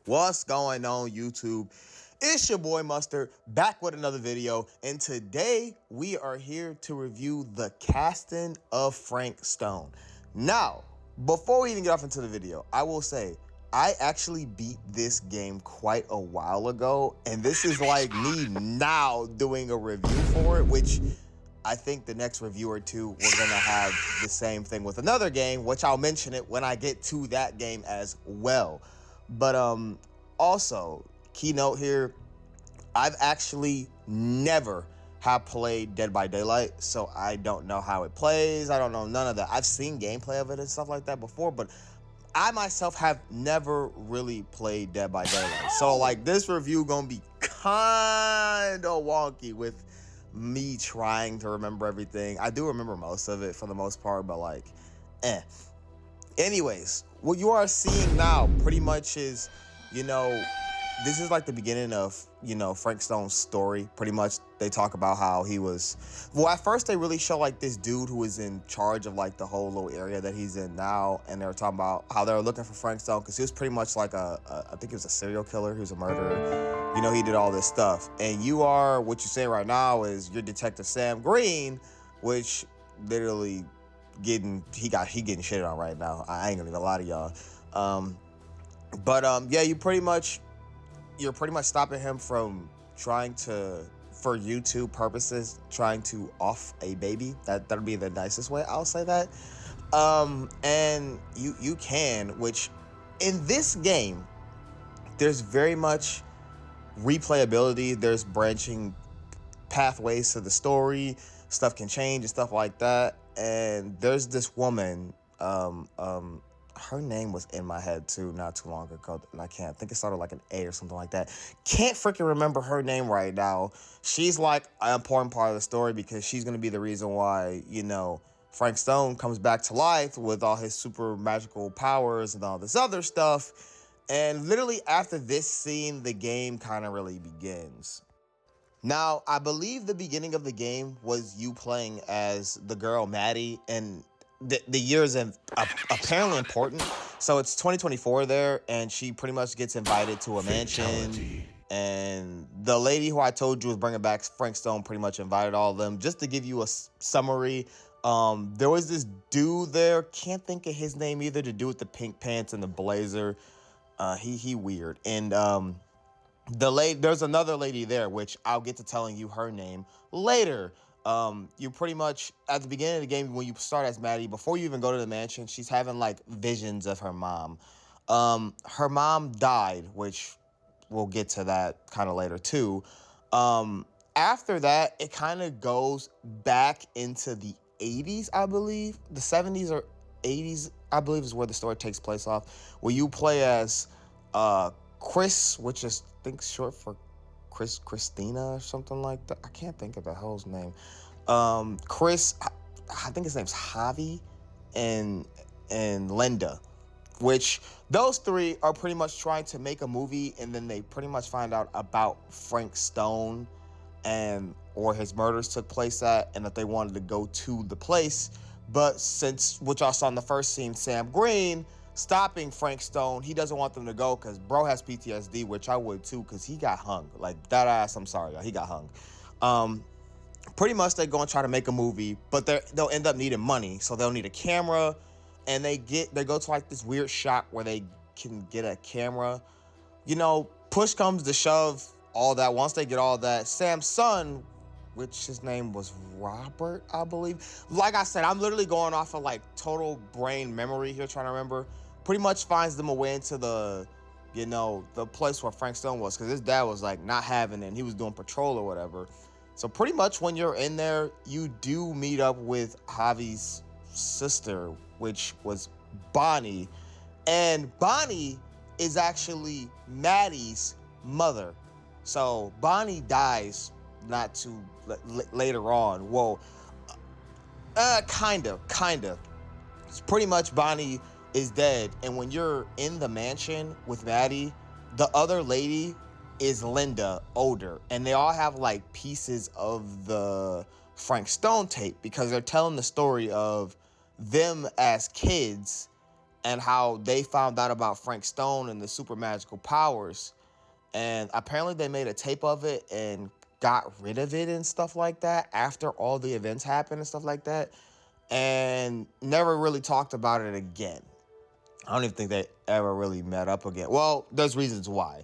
What's going on, YouTube? It's your boy Mustard back with another video, and today we are here to review the casting of Frank Stone. Now, before we even get off into the video, I will say I actually beat this game quite a while ago, and this is like me now doing a review for it, which I think the next review or two, we're gonna have the same thing with another game, which I'll mention it when I get to that game as well. But also, keynote here, I've actually never have played Dead by Daylight, so I don't know how it plays. I don't know none of that. I've seen gameplay of it and stuff like that before, but I myself have never really played Dead by Daylight. So like this review gonna be kind of wonky with me trying to remember everything. I do remember most of it for the most part, but like, eh. Anyways, what you are seeing now pretty much is, this is like the beginning of, Frank Stone's story. Pretty much they talk about how he was, well, at first they really show like this dude who was in charge of like the whole little area that he's in now. And they were talking about how they were looking for Frank Stone because he was pretty much like I think he was a serial killer. He was a murderer. He did all this stuff. And what you say right now is you're Detective Sam Green, which literally getting shitted on right now. I ain't gonna even lie to y'all. Yeah, you're pretty much stopping him from trying to, for YouTube purposes, trying to off a baby. That'll be the nicest way I'll say that. And you can, which in this game, there's very much replayability. There's branching pathways to the story. Stuff can change and stuff like that. And there's this woman, her name was in my head too not too long ago, and I think it started like an A or something like that. Can't freaking remember her name right now. She's like an important part of the story because she's gonna be the reason why, Frank Stone comes back to life with all his super magical powers and all this other stuff. And literally after this scene, the game kind of really begins. Now, I believe the beginning of the game was you playing as the girl Maddie, and the year is apparently important. So it's 2024 there, and she pretty much gets invited to a mansion. And the lady who I told you was bringing back Frank Stone pretty much invited all of them. Just to give you a summary, there was this dude there, can't think of his name either, to do with the pink pants and the blazer. He weird. And there's another lady there, which I'll get to telling you her name later. You pretty much, at the beginning of the game, when you start as Maddie, before you even go to the mansion, she's having like visions of her mom. Her mom died, which we'll get to that kind of later too. After that, it kind of goes back into the 80s, I believe. The 70s or 80s, I believe, is where the story takes place off, where you play as Chris, which is, I think, short for Christina or something like that. I can't think of the hell's name. Chris, I think his name's Javi, and Linda, which those three are pretty much trying to make a movie, and then they pretty much find out about Frank Stone and or his murders took place at, and that they wanted to go to the place. But since, which I saw in the first scene, Sam Green stopping Frank Stone, he doesn't want them to go because bro has PTSD, which I would too, because he got hung. Like, that ass, I'm sorry, he got hung. Pretty much they're going to try to make a movie, but they'll end up needing money, so they'll need a camera, and they go to like this weird shop where they can get a camera. Push comes to shove, all that. Once they get all that, Sam's son, which his name was Robert, I believe. Like I said, I'm literally going off of like total brain memory here, trying to remember. Pretty much finds them a way into the place where Frank Stone was, because his dad was like not having it, and he was doing patrol or whatever. So pretty much when you're in there, you do meet up with Javi's sister, which was Bonnie. And Bonnie is actually Maddie's mother. So Bonnie dies not too later on. Well, kind of. It's pretty much Bonnie is dead. And when you're in the mansion with Maddie, the other lady is Linda, older. And they all have like pieces of the Frank Stone tape because they're telling the story of them as kids and how they found out about Frank Stone and the super magical powers. And apparently they made a tape of it and got rid of it and stuff like that after all the events happened and stuff like that, and never really talked about it again. I don't even think they ever really met up again. Well, there's reasons why.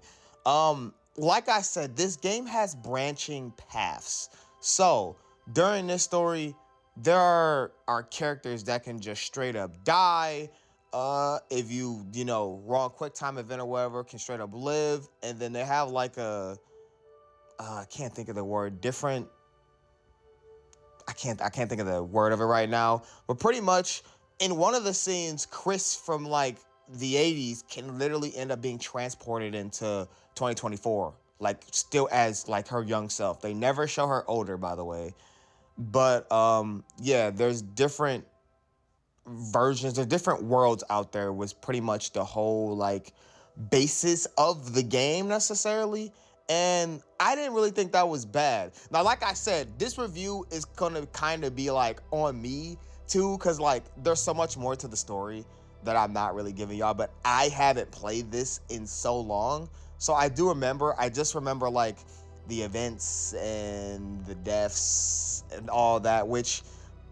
Like I said, this game has branching paths. So during this story, there are characters that can just straight up die. If you know, wrong quick time event or whatever, can straight up live. And then they have like I can't think of the word, different. I can't think of the word of it right now. But pretty much in one of the scenes, Chris from like the 80s can literally end up being transported into 2024, like still as like her young self. They never show her older, by the way. But yeah, there's different versions, there's different worlds out there was pretty much the whole like basis of the game necessarily. And I didn't really think that was bad. Now, like I said, this review is gonna kind of be like on me too, because like there's so much more to the story that I'm not really giving y'all, but I haven't played this in so long. So I just remember like the events and the deaths and all that, which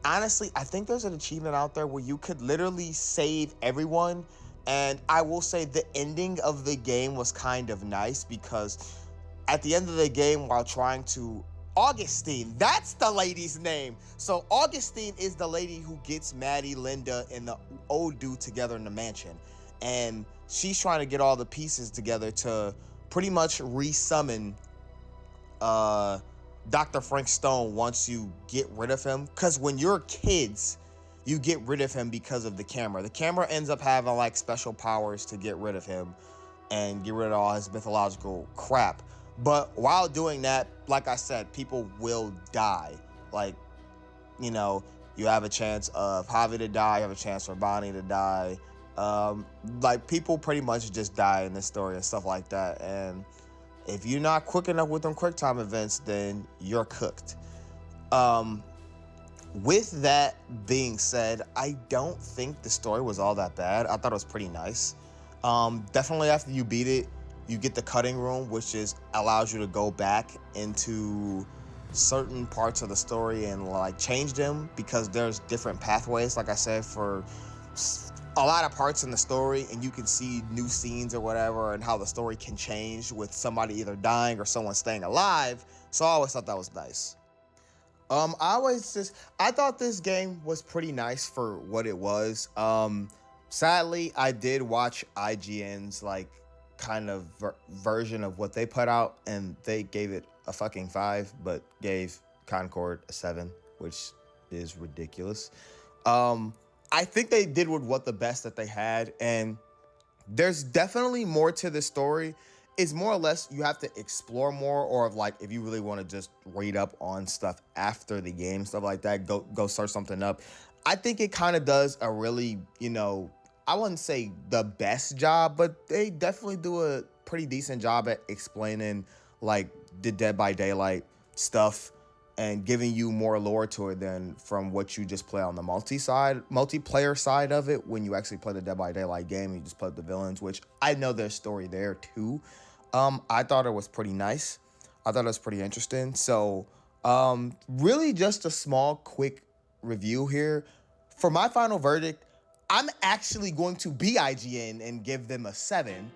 honestly, I think there's an achievement out there where you could literally save everyone. And I will say the ending of the game was kind of nice because at the end of the game, while trying to Augustine, that's the lady's name. So Augustine is the lady who gets Maddie, Linda, and the old dude together in the mansion. And she's trying to get all the pieces together to pretty much resummon Dr. Frank Stone once you get rid of him. Because when you're kids, you get rid of him because of the camera. The camera ends up having like special powers to get rid of him and get rid of all his mythological crap. But while doing that, like I said, people will die. Like, you know, you have a chance of Javi to die, you have a chance for Bonnie to die. Like, people pretty much just die in this story and stuff like that. And if you're not quick enough with them quick time events, then you're cooked. With that being said, I don't think the story was all that bad. I thought it was pretty nice. Definitely after you beat it, you get the cutting room, which allows you to go back into certain parts of the story and like change them, because there's different pathways, like I said, for a lot of parts in the story, and you can see new scenes or whatever and how the story can change with somebody either dying or someone staying alive. So I always thought that was nice. I thought this game was pretty nice for what it was. Sadly, I did watch IGN's like kind of version of what they put out, and they gave it a fucking 5, but gave Concord a 7, which is ridiculous. I think they did with the best that they had, and there's definitely more to the story. It's more or less you have to explore more, or like if you really want to just read up on stuff after the game, stuff like that, go search something up. I think it kind of does a really, I wouldn't say the best job, but they definitely do a pretty decent job at explaining like the Dead by Daylight stuff and giving you more lore to it than from what you just play on the multiplayer side of it. When you actually play the Dead by Daylight game, you just play the villains, which I know there's story there too. I thought it was pretty nice. I thought it was pretty interesting. So, really just a small, quick review here. For my final verdict, I'm actually going to be IGN and give them a 7.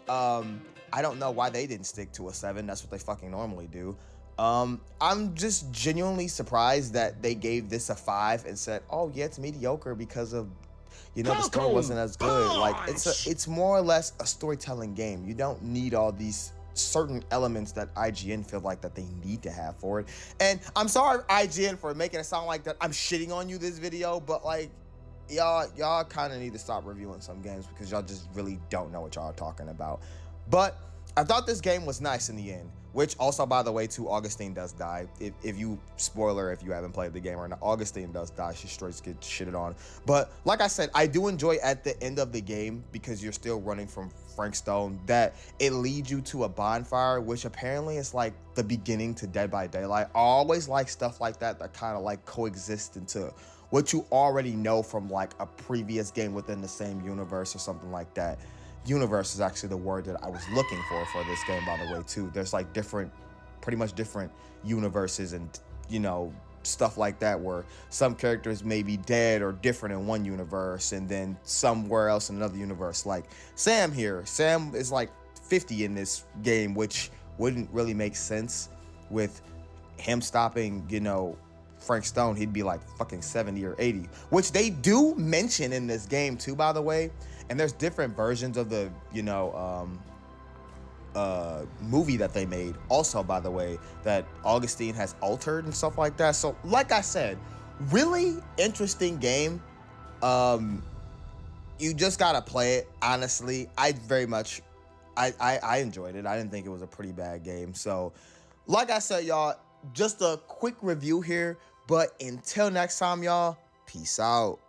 I don't know why they didn't stick to a 7. That's what they fucking normally do. I'm just genuinely surprised that they gave this a 5 and said, oh yeah, it's mediocre because of, the story wasn't as good. Like, it's more or less a storytelling game. You don't need all these certain elements that IGN feel like that they need to have for it. And I'm sorry, IGN, for making it sound like that I'm shitting on you this video, but like, y'all kind of need to stop reviewing some games because y'all just really don't know what y'all are talking about. But I thought this game was nice in the end. which also, by the way, too, Augustine does die. If you, spoiler, if you haven't played the game or not, Augustine does die. She straight gets shitted on. But like I said, I do enjoy at the end of the game, because you're still running from Frank Stone, that it leads you to a bonfire, which apparently is like the beginning to Dead by Daylight. I always like stuff like that kind of like coexist into what you already know from like a previous game within the same universe or something like that. Universe is actually the word that I was looking for this game, by the way, too. There's like pretty much different universes and, you know, stuff like that, where some characters may be dead or different in one universe and then somewhere else in another universe. Like Sam here. Sam is like 50 in this game, which wouldn't really make sense with him stopping, you know, Frank Stone. He'd be like fucking 70 or 80, which they do mention in this game too, by the way. And there's different versions of the, you know, movie that they made also, by the way, that Augustine has altered and stuff like that. So like I said, really interesting game. You just gotta play it. Honestly, I enjoyed it. I didn't think it was a pretty bad game. So like I said, y'all, just a quick review here, but until next time, y'all, peace out.